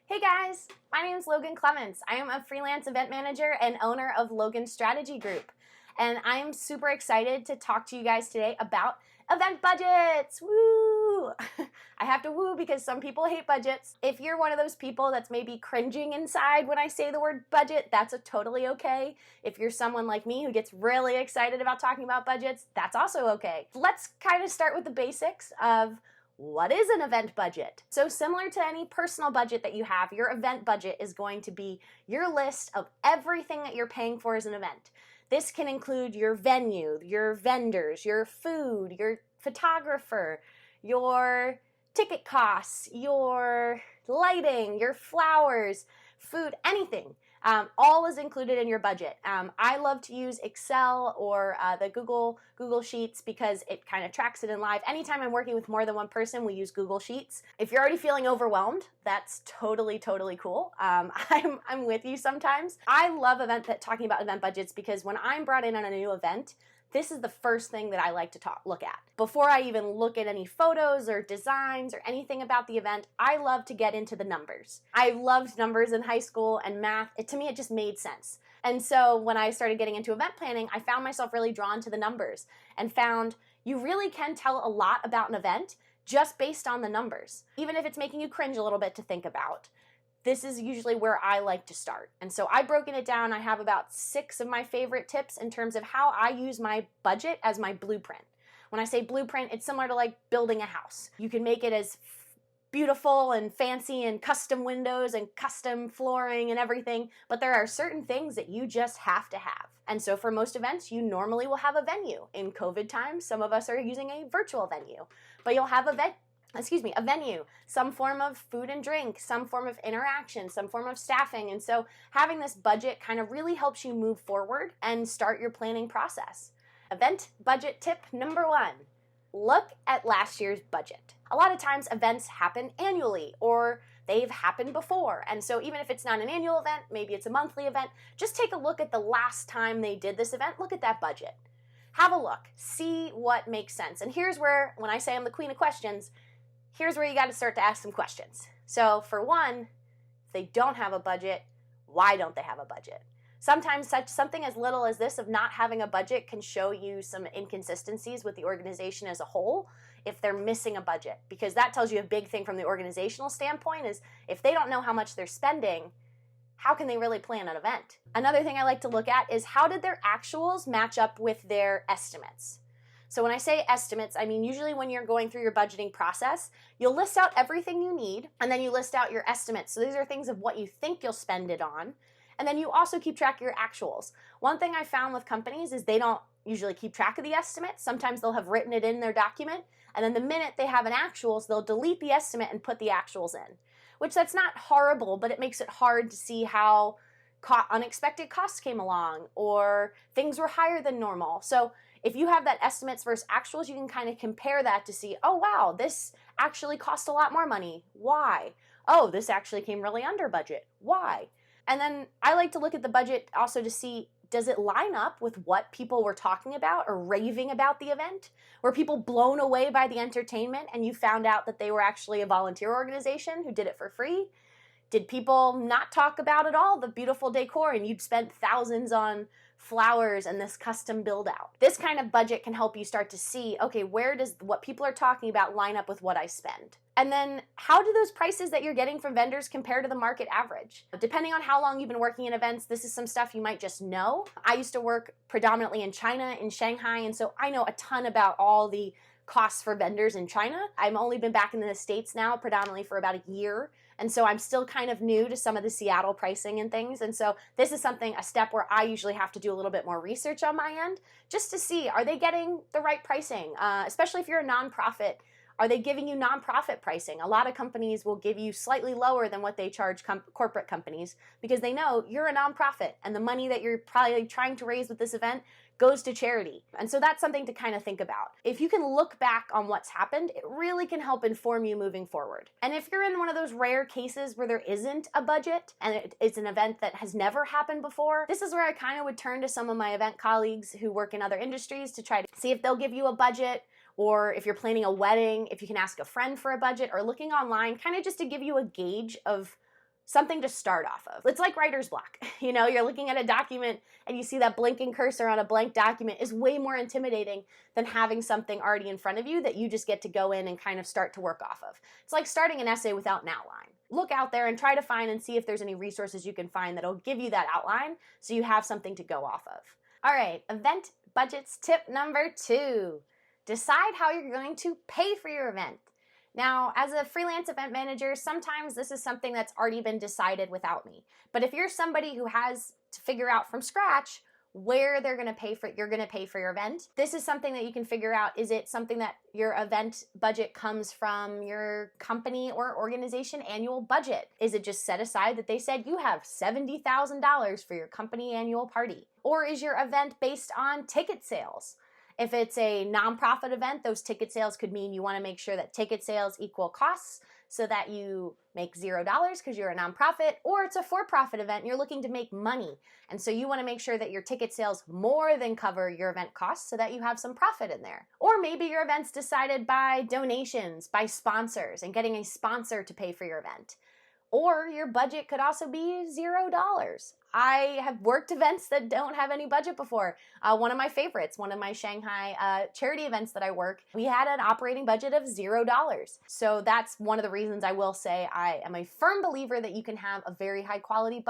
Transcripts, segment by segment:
Hey guys, my name is Logan Clements. I am a freelance event manager and owner of Logan Strategy Group. And I am super excited to talk to you guys today about event budgets. Woo! I have to woo because some people hate budgets. If you're one of those people that's maybe cringing inside when I say the word budget, that's totally okay. If you're someone like me who gets really excited about talking about budgets, that's also okay. Let's kind of start with the basics of what is an event budget? So similar to any personal budget that you have, your event budget is going to be your list of everything that you're paying for as an event. This can include your venue, your vendors, your food, your photographer, your ticket costs, your lighting, your flowers, food, anything. All is included in your budget. I love to use Excel or the Google Sheets because it kind of tracks it in live. Anytime I'm working with more than one person, we use Google Sheets. If you're already feeling overwhelmed, that's totally cool. I'm with you sometimes. I love talking about event budgets because when I'm brought in on a new event, this is the first thing that I like to look at. Before I even look at any photos or designs or anything about the event, I love to get into the numbers. I loved numbers in high school and math. To me, it just made sense. And so when I started getting into event planning, I found myself really drawn to the numbers and found you really can tell a lot about an event just based on the numbers, even if it's making you cringe a little bit to think about. This is usually where I like to start. And so I've broken it down. I have about 6 of my favorite tips in terms of how I use my budget as my blueprint. When I say blueprint, it's similar to like building a house. You can make it as beautiful and fancy and custom windows and custom flooring and everything, but there are certain things that you just have to have. And so for most events, you normally will have a venue. In COVID times, some of us are using a virtual venue, but you'll have a venue, some form of food and drink, some form of interaction, some form of staffing. And so having this budget kind of really helps you move forward and start your planning process. Event budget tip number 1, look at last year's budget. A lot of times events happen annually or they've happened before. And so even if it's not an annual event, maybe it's a monthly event, just take a look at the last time they did this event. Look at that budget. Have a look. See what makes sense. And here's where, when I say I'm the queen of questions, here's where you got to start to ask some questions. So for one, if they don't have a budget, why don't they have a budget? Sometimes something as little as this of not having a budget can show you some inconsistencies with the organization as a whole if they're missing a budget, because that tells you a big thing from the organizational standpoint is if they don't know how much they're spending, how can they really plan an event? Another thing I like to look at is how did their actuals match up with their estimates? So when I say estimates, I mean usually when you're going through your budgeting process, you'll list out everything you need, and then you list out your estimates. So these are things of what you think you'll spend it on, and then you also keep track of your actuals. One thing I found with companies is they don't usually keep track of the estimates. Sometimes they'll have written it in their document, and then the minute they have an actuals, they'll delete the estimate and put the actuals in, which that's not horrible, but it makes it hard to see how unexpected costs came along or things were higher than normal. So if you have that estimates versus actuals, you can kind of compare that to see, oh wow, this actually cost a lot more money. Why? Oh, this actually came really under budget. Why? And then I like to look at the budget also to see, does it line up with what people were talking about or raving about the event? Were people blown away by the entertainment and you found out that they were actually a volunteer organization who did it for free? Did people not talk about at all the beautiful decor and you'd spent thousands on flowers and this custom build out? This kind of budget can help you start to see, okay, where does what people are talking about line up with what I spend? And then how do those prices that you're getting from vendors compare to the market average? Depending on how long you've been working in events, this is some stuff you might just know. I used to work predominantly in China, in Shanghai, and so I know a ton about all the costs for vendors in China. I've only been back in the States now predominantly for about a year. And so I'm still kind of new to some of the Seattle pricing and things. And so this is a step where I usually have to do a little bit more research on my end just to see, are they getting the right pricing? Especially if you're a nonprofit, are they giving you nonprofit pricing? A lot of companies will give you slightly lower than what they charge corporate companies because they know you're a nonprofit and the money that you're probably trying to raise with this event goes to charity. And so that's something to kind of think about. If you can look back on what's happened, it really can help inform you moving forward. And if you're in one of those rare cases where there isn't a budget and it's an event that has never happened before, this is where I kind of would turn to some of my event colleagues who work in other industries to try to see if they'll give you a budget, or if you're planning a wedding, if you can ask a friend for a budget, or looking online kind of just to give you a gauge of something to start off of. It's like writer's block. You know, you're looking at a document and you see that blinking cursor on a blank document is way more intimidating than having something already in front of you that you just get to go in and kind of start to work off of. It's like starting an essay without an outline. Look out there and try to find and see if there's any resources you can find that'll give you that outline so you have something to go off of. All right, event budgets tip number 2. Decide how you're going to pay for your event. Now, as a freelance event manager, sometimes this is something that's already been decided without me. But if you're somebody who has to figure out from scratch where you're going to pay for your event, this is something that you can figure out. Is it something that your event budget comes from your company or organization annual budget? Is it just set aside that they said you have $70,000 for your company annual party? Or is your event based on ticket sales? If it's a nonprofit event, those ticket sales could mean you want to make sure that ticket sales equal costs so that you make $0 because you're a nonprofit, or it's a for-profit event and you're looking to make money. And so you want to make sure that your ticket sales more than cover your event costs so that you have some profit in there. Or maybe your event's decided by donations, by sponsors, and getting a sponsor to pay for your event. Or your budget could also be $0. I have worked events that don't have any budget before. One of my favorites, one of my Shanghai charity events that I work, we had an operating budget of $0. So that's one of the reasons I will say I am a firm believer that you can have a very high quality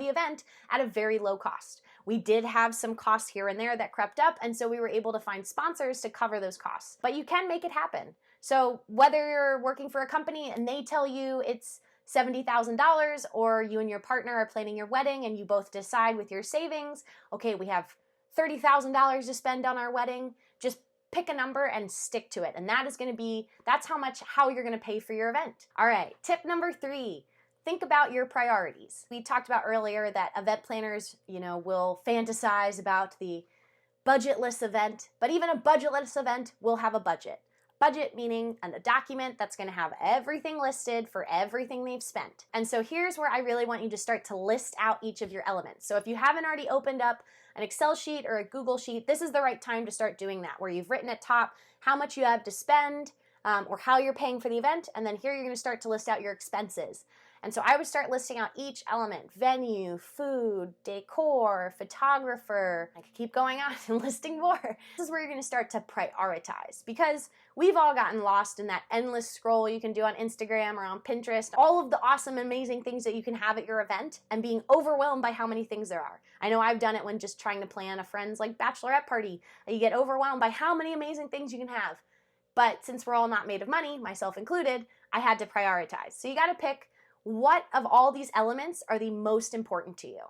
event at a very low cost. We did have some costs here and there that crept up, and so we were able to find sponsors to cover those costs. But you can make it happen. So whether you're working for a company and they tell you it's $70,000, or you and your partner are planning your wedding and you both decide with your savings, okay, we have $30,000 to spend on our wedding, just pick a number and stick to it. And that's how you're going to pay for your event. All right, tip number 3, think about your priorities. We talked about earlier that event planners, will fantasize about the budgetless event, but even a budgetless event will have a budget. Budget meaning a document that's going to have everything listed for everything they've spent. And so here's where I really want you to start to list out each of your elements. So if you haven't already opened up an Excel sheet or a Google sheet, this is the right time to start doing that, where you've written at top how much you have to spend or how you're paying for the event. And then here you're going to start to list out your expenses. And so I would start listing out each element: venue, food, decor, photographer. I could keep going on and listing more. This is where you're going to start to prioritize, because we've all gotten lost in that endless scroll you can do on Instagram or on Pinterest, all of the awesome, amazing things that you can have at your event, and being overwhelmed by how many things there are. I know I've done it when just trying to plan a friend's bachelorette party. You get overwhelmed by how many amazing things you can have. But since we're all not made of money, myself included, I had to prioritize. So you got to pick what of all these elements are the most important to you.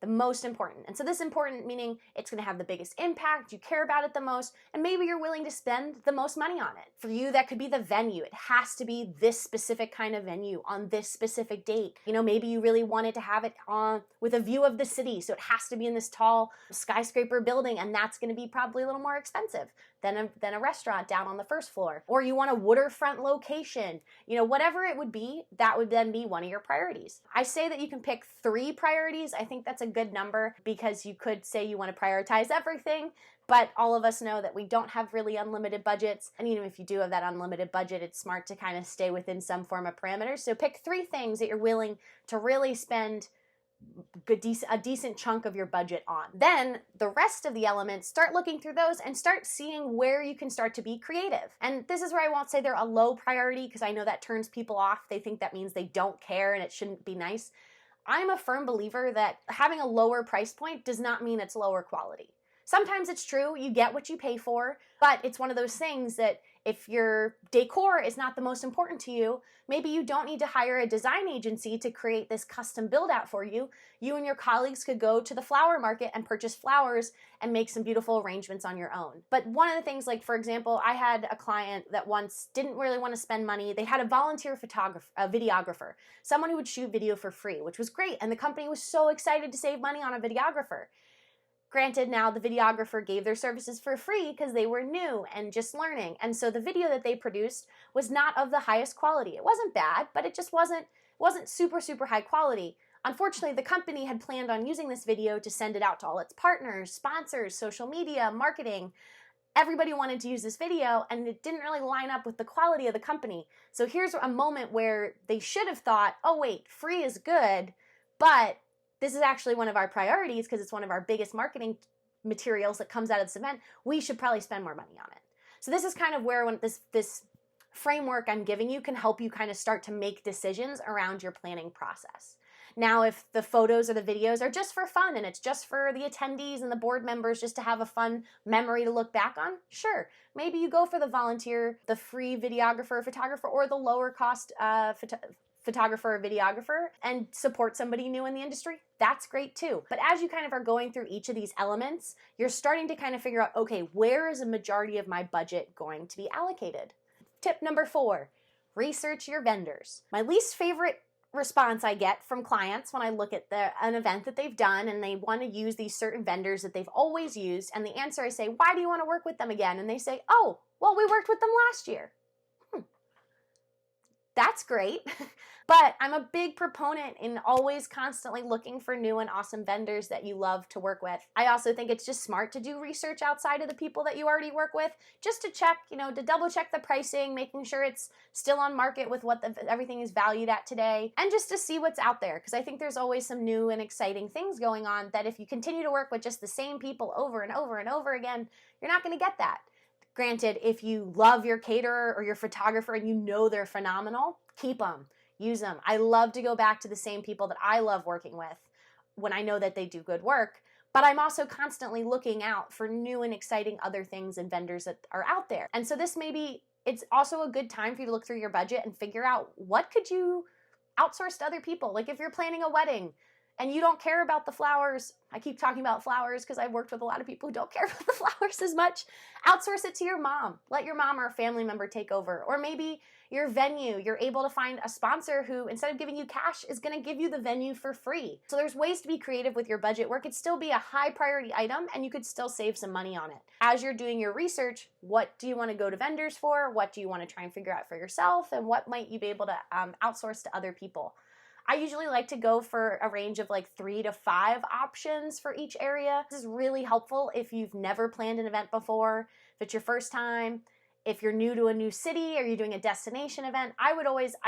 The most important. And so this important meaning it's going to have the biggest impact, you care about it the most, and maybe you're willing to spend the most money on it. For you, that could be the venue. It has to be this specific kind of venue on this specific date. Maybe you really wanted to have it on with a view of the city, so it has to be in this tall skyscraper building, and that's going to be probably a little more expensive than a restaurant down on the first floor. Or you want a waterfront location. Whatever it would be, that would then be one of your priorities. I say that you can pick 3 priorities. I think that's a good number, because you could say you want to prioritize everything, but all of us know that we don't have really unlimited budgets. And even if you do have that unlimited budget, it's smart to kind of stay within some form of parameters. So pick 3 things that you're willing to really spend a decent chunk of your budget on. Then the rest of the elements, start looking through those and start seeing where you can start to be creative. And this is where I won't say they're a low priority, because I know that turns people off. They think that means they don't care and it shouldn't be nice. I'm a firm believer that having a lower price point does not mean it's lower quality. Sometimes it's true, you get what you pay for, but it's one of those things that if your decor is not the most important to you, maybe you don't need to hire a design agency to create this custom build out for you. You and your colleagues could go to the flower market and purchase flowers and make some beautiful arrangements on your own. But one of the things, for example, I had a client that once didn't really want to spend money. They had a volunteer photographer, a videographer, someone who would shoot video for free, which was great. And the company was so excited to save money on a videographer. Granted, now the videographer gave their services for free because they were new and just learning. And so the video that they produced was not of the highest quality. It wasn't bad, but it just wasn't super, super high quality. Unfortunately, the company had planned on using this video to send it out to all its partners, sponsors, social media, marketing. everybody wanted to use this video and it didn't really line up with the quality of the company. So here's a moment where they should have thought, oh wait, free is good, but this is actually one of our priorities because it's one of our biggest marketing materials that comes out of this event. We should probably spend more money on it. So this is kind of where when this framework I'm giving you can help you kind of start to make decisions around your planning process. Now, if the photos or the videos are just for fun and it's just for the attendees and the board members just to have a fun memory to look back on, sure. Maybe you go for the volunteer, the free videographer, photographer, or the lower cost photographer or videographer and support somebody new in the industry. That's great too. But as you kind of are going through each of these elements, you're starting to kind of figure out, okay, where is a majority of my budget going to be allocated? Tip number 4, research your vendors. My least favorite response I get from clients when I look at an event that they've done and they want to use these certain vendors that they've always used, and the answer I say, why do you want to work with them again? And they say, oh, well, we worked with them last year. That's great. But I'm a big proponent in always constantly looking for new and awesome vendors that you love to work with. I also think it's just smart to do research outside of the people that you already work with, just to check, to double check the pricing, making sure it's still on market with what everything is valued at today, and just to see what's out there. Because I think there's always some new and exciting things going on that if you continue to work with just the same people over and over and over again, you're not going to get that. Granted, if you love your caterer or your photographer and you know they're phenomenal, keep them, use them. I love to go back to the same people that I love working with when I know that they do good work, but I'm also constantly looking out for new and exciting other things and vendors that are out there. And so it's also a good time for you to look through your budget and figure out what could you outsource to other people. Like if you're planning a wedding, and you don't care about the flowers, I keep talking about flowers because I've worked with a lot of people who don't care about the flowers as much, outsource it to your mom. Let your mom or a family member take over. Or maybe your venue, you're able to find a sponsor who, instead of giving you cash, is going to give you the venue for free. So there's ways to be creative with your budget where it could still be a high priority item and you could still save some money on it. As you're doing your research, what do you want to go to vendors for? What do you want to try and figure out for yourself? And what might you be able to outsource to other people? I usually like to go for a range of like 3 to 5 options for each area. This is really helpful if you've never planned an event before, if it's your first time, if you're new to a new city or you're doing a destination event. I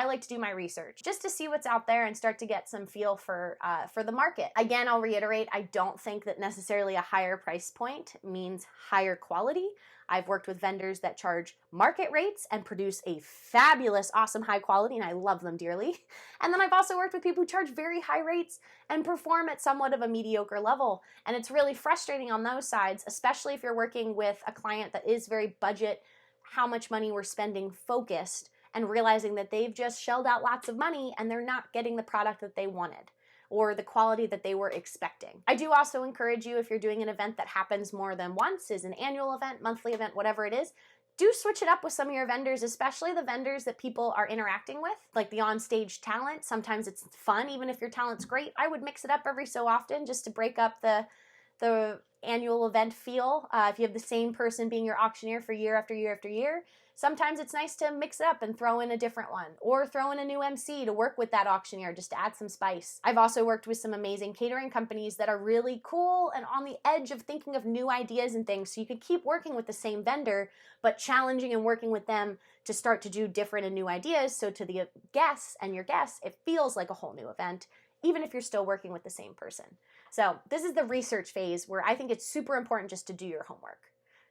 like to do my research just to see what's out there and start to get some feel for the market. Again, I'll reiterate, I don't think that necessarily a higher price point means higher quality. I've worked with vendors that charge market rates and produce a fabulous, awesome high quality, and I love them dearly. And then I've also worked with people who charge very high rates and perform at somewhat of a mediocre level. And it's really frustrating on those sides, especially if you're working with a client that is very budget, how much money we're spending focused, and realizing that they've just shelled out lots of money and they're not getting the product that they wanted or the quality that they were expecting. I do also encourage you, if you're doing an event that happens more than once, is an annual event, monthly event, whatever it is, do switch it up with some of your vendors, especially the vendors that people are interacting with, like the on-stage talent. Sometimes it's fun, even if your talent's great. I would mix it up every so often just to break up the annual event feel. If you have the same person being your auctioneer for year after year after year, sometimes it's nice to mix it up and throw in a different one, or throw in a new MC to work with that auctioneer just to add some spice. I've also worked with some amazing catering companies that are really cool and on the edge of thinking of new ideas and things, so you could keep working with the same vendor, but challenging and working with them to start to do different and new ideas, so to the guests and your guests, it feels like a whole new event, even if you're still working with the same person. So this is the research phase where I think it's super important just to do your homework.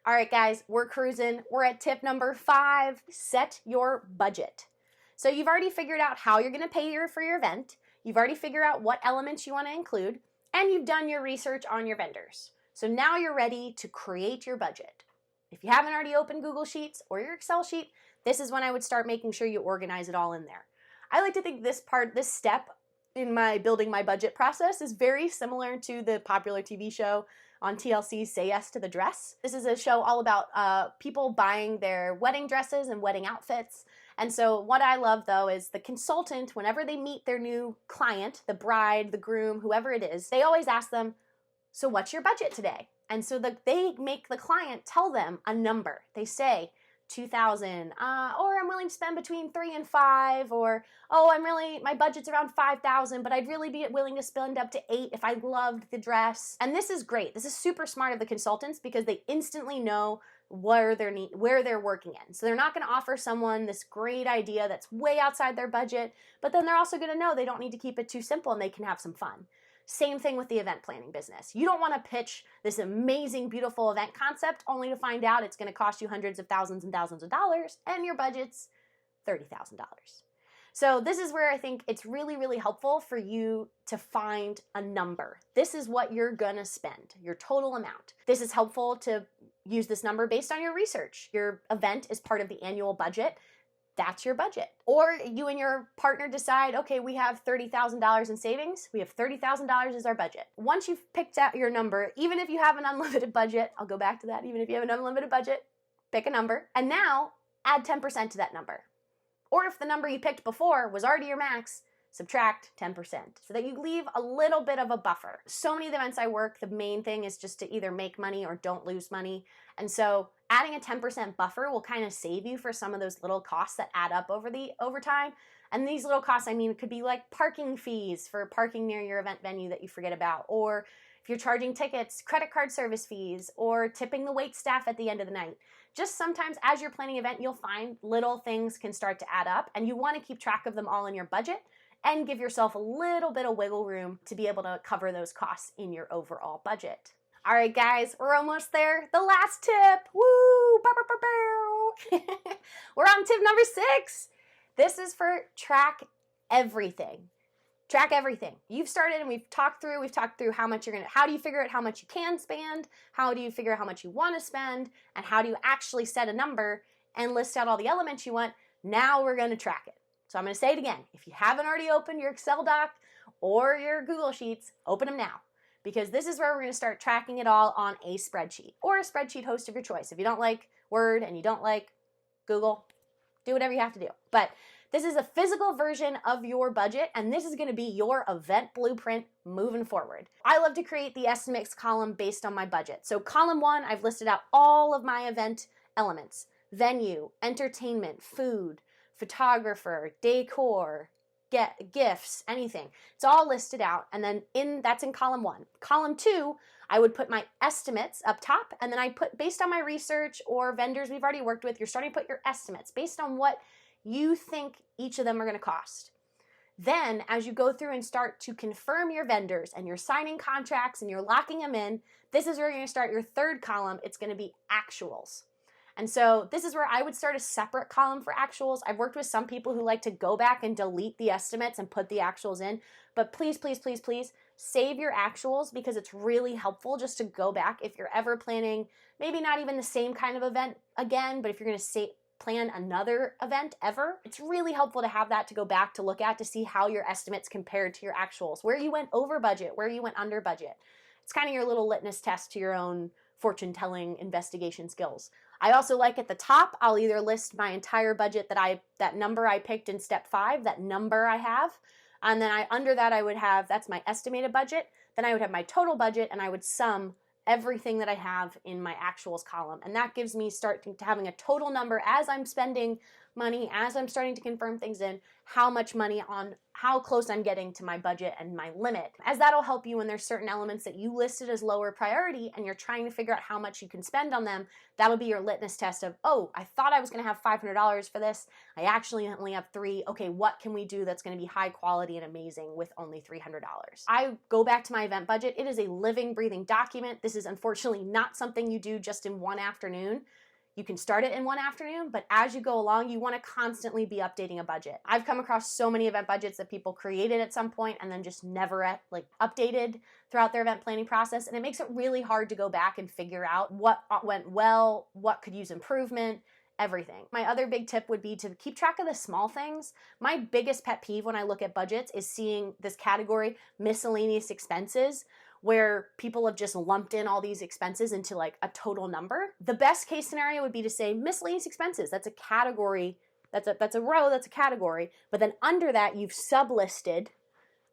All right, guys, we're cruising. We're at tip number 5, set your budget. So you've already figured out how you're gonna pay for your event. You've already figured out what elements you wanna include, and you've done your research on your vendors. So now you're ready to create your budget. If you haven't already opened Google Sheets or your Excel sheet, this is when I would start making sure you organize it all in there. I like to think this step in my building my budget process is very similar to the popular TV show on TLC, Say Yes to the Dress. This is a show all about people buying their wedding dresses and wedding outfits. And so what I love, though, is the consultant, whenever they meet their new client, the bride, the groom, whoever it is, they always ask them, so what's your budget today? And so they make the client tell them a number. They say, 2,000, or I'm willing to spend between 3 and 5, or my budget's around 5,000, but I'd really be willing to spend up to 8 if I loved the dress. And this is great. This is super smart of the consultants because they instantly know where they're working in. So they're not going to offer someone this great idea that's way outside their budget, but then they're also going to know they don't need to keep it too simple and they can have some fun. Same thing with the event planning business. You don't want to pitch this amazing, beautiful event concept only to find out it's going to cost you hundreds of thousands and thousands of dollars and your budget's $30,000. So this is where I think it's really, really helpful for you to find a number. This is what you're gonna spend, your total amount. This is helpful to use this number based on your research. Your event is part of the annual budget. That's your budget. Or you and your partner decide, okay, we have $30,000 in savings. We have $30,000 as our budget. Once you've picked out your number, even if you have an unlimited budget, I'll go back to that, even if you have an unlimited budget, pick a number, and now add 10% to that number. Or if the number you picked before was already your max, subtract 10% so that you leave a little bit of a buffer. So many of the events I work, the main thing is just to either make money or don't lose money. And so adding a 10% buffer will kind of save you for some of those little costs that add up over time. And these little costs, I mean, it could be like parking fees for parking near your event venue that you forget about, or if you're charging tickets, credit card service fees, or tipping the wait staff at the end of the night. Just sometimes as you're planning an event, you'll find little things can start to add up, and you want to keep track of them all in your budget and give yourself a little bit of wiggle room to be able to cover those costs in your overall budget. All right, guys, we're almost there. The last tip. Woo! We're on tip number 6. This is for track everything. Track everything. You've started and we've talked through how do you figure out how much you can spend, how do you figure out how much you want to spend, and how do you actually set a number and list out all the elements you want. Now we're going to track it. So I'm going to say it again. If you haven't already opened your Excel doc or your Google Sheets, open them now, because this is where we're going to start tracking it all on a spreadsheet or a spreadsheet host of your choice. If you don't like Word and you don't like Google, do whatever you have to do. But this is a physical version of your budget, and this is going to be your event blueprint moving forward. I love to create the estimates column based on my budget. So column 1, I've listed out all of my event elements: venue, entertainment, food, photographer, decor, gifts, anything. It's all listed out, and then that's in column 1. Column 2, I would put my estimates up top, and then I put, based on my research or vendors we've already worked with, you're starting to put your estimates based on what you think each of them are going to cost. Then, as you go through and start to confirm your vendors and you're signing contracts and you're locking them in, this is where you're going to start your third column. It's going to be actuals. And so this is where I would start a separate column for actuals. I've worked with some people who like to go back and delete the estimates and put the actuals in, but please, please, please, please save your actuals, because it's really helpful just to go back if you're ever planning, maybe not even the same kind of event again, but if you're going to plan another event ever, it's really helpful to have that to go back to look at to see how your estimates compared to your actuals, where you went over budget, where you went under budget. It's kind of your little litmus test to your own fortune-telling investigation skills. I also like at the top, I'll either list my entire budget, that number I picked in step 5, that number I have, and then under that I would have, that's my estimated budget, then I would have my total budget, and I would sum everything that I have in my actuals column. And that gives me starting to having a total number as I'm spending money, as I'm starting to confirm things in, how much money on how close I'm getting to my budget and my limit. As that'll help you when there's certain elements that you listed as lower priority and you're trying to figure out how much you can spend on them, that'll be your litmus test of, oh, I thought I was going to have $500 for this. I actually only have $300. Okay, what can we do that's going to be high quality and amazing with only $300? I go back to my event budget. It is a living, breathing document. This is unfortunately not something you do just in one afternoon. You can start it in one afternoon, but as you go along, you want to constantly be updating a budget. I've come across so many event budgets that people created at some point and then just never updated throughout their event planning process, and it makes it really hard to go back and figure out what went well, what could use improvement, everything. My other big tip would be to keep track of the small things. My biggest pet peeve when I look at budgets is seeing this category, miscellaneous expenses, where people have just lumped in all these expenses into like a total number. The best case scenario would be to say miscellaneous expenses. That's a category, that's a row, that's a category. But then under that, you've sublisted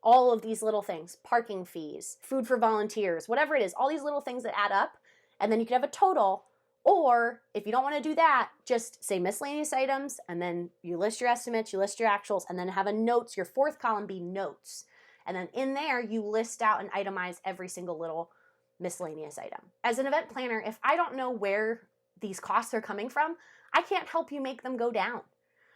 all of these little things: parking fees, food for volunteers, whatever it is, all these little things that add up. And then you could have a total. Or if you don't want to do that, just say miscellaneous items, and then you list your estimates, you list your actuals, and then have a notes, your fourth column be notes. And then in there, you list out and itemize every single little miscellaneous item. As an event planner, if I don't know where these costs are coming from, I can't help you make them go down.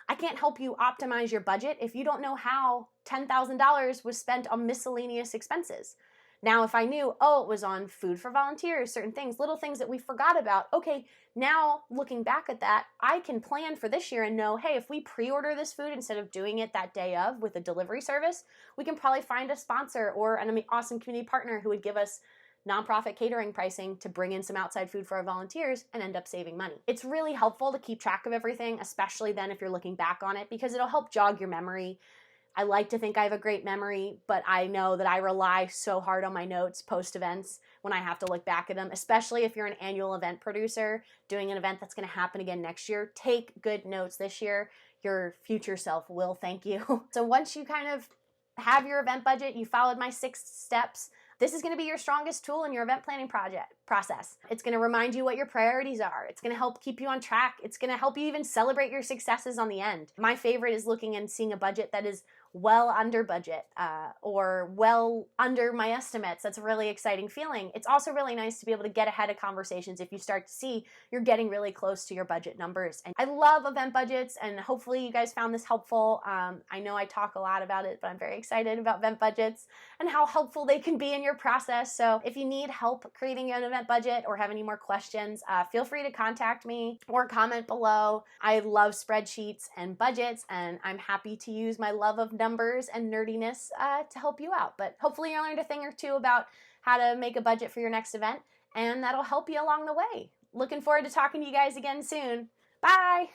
I can't help you optimize your budget if you don't know how $10,000 was spent on miscellaneous expenses. Now, if I knew, oh, it was on food for volunteers, certain things, little things that we forgot about, okay, now looking back at that, I can plan for this year and know, hey, if we pre-order this food instead of doing it that day of with a delivery service, we can probably find a sponsor or an awesome community partner who would give us nonprofit catering pricing to bring in some outside food for our volunteers and end up saving money. It's really helpful to keep track of everything, especially then if you're looking back on it, because it'll help jog your memory. I like to think I have a great memory, but I know that I rely so hard on my notes post-events when I have to look back at them, especially if you're an annual event producer doing an event that's going to happen again next year. Take good notes this year. Your future self will thank you. So once you kind of have your event budget, you followed my 6 steps, this is going to be your strongest tool in your event planning process. It's going to remind you what your priorities are. It's going to help keep you on track. It's going to help you even celebrate your successes on the end. My favorite is looking and seeing a budget that is well under budget or well under my estimates. That's a really exciting feeling. It's also really nice to be able to get ahead of conversations if you start to see you're getting really close to your budget numbers. And I love event budgets, and hopefully you guys found this helpful. I know I talk a lot about it, but I'm very excited about event budgets and how helpful they can be in your process. So if you need help creating an event budget or have any more questions, feel free to contact me or comment below. I love spreadsheets and budgets, and I'm happy to use my love of numbers and nerdiness to help you out. But hopefully you learned a thing or two about how to make a budget for your next event, and that'll help you along the way. Looking forward to talking to you guys again soon. Bye!